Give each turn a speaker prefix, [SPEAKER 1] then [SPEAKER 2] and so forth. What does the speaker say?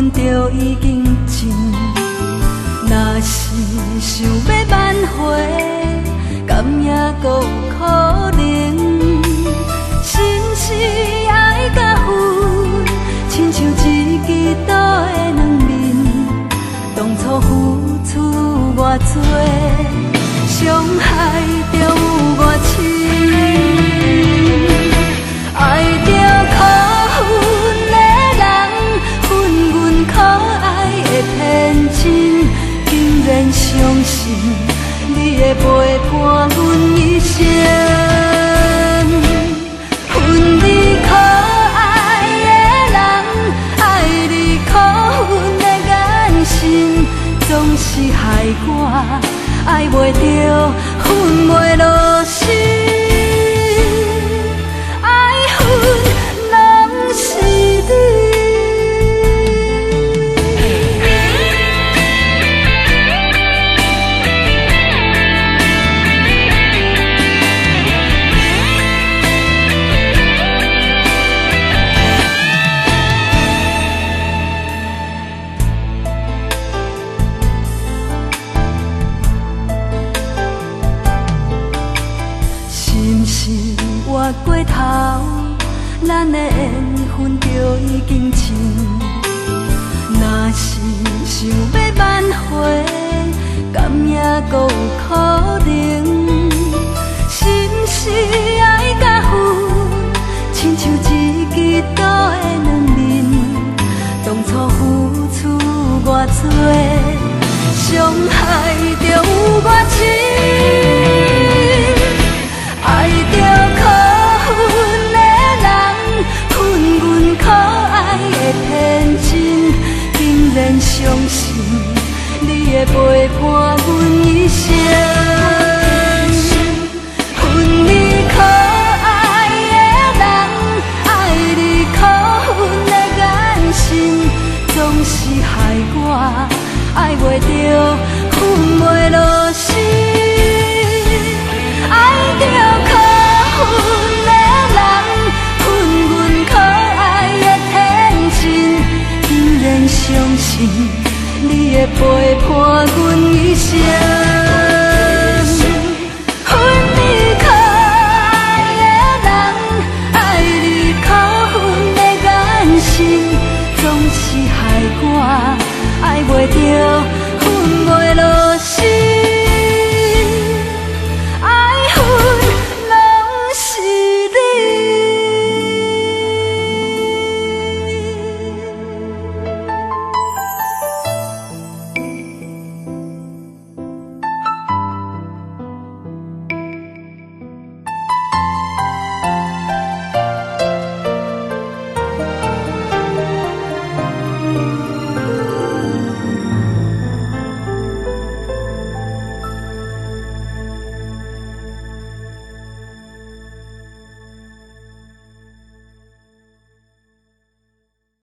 [SPEAKER 1] 分就已经尽。若是想要挽回，敢也搁有可能？心是爱甲恨，亲像一支刀的两面，当初付出偌多，伤害着有偌深。爱着可恨的人，恨阮可爱的天真，竟然相信你会陪伴阮一生。恨你可爱的人，爱你可恨的眼神，总是害我爱袂着，恨袂落心。越过头，咱的缘分就已经尽。若是想要挽回，敢也搁有可能？心是爱甲恨，亲像一支刀的两面，当初付出偌多，伤害着有偌深。爱着可恨的人，恨阮可爱的天真，竟然相信你会陪伴阮一生。恨你可爱的人，爱你可恨的眼神，总是害我爱袂着，恨袂落心。爱着可恨的人，恨阮可爱的天真，竟然相信你会陪伴阮一生。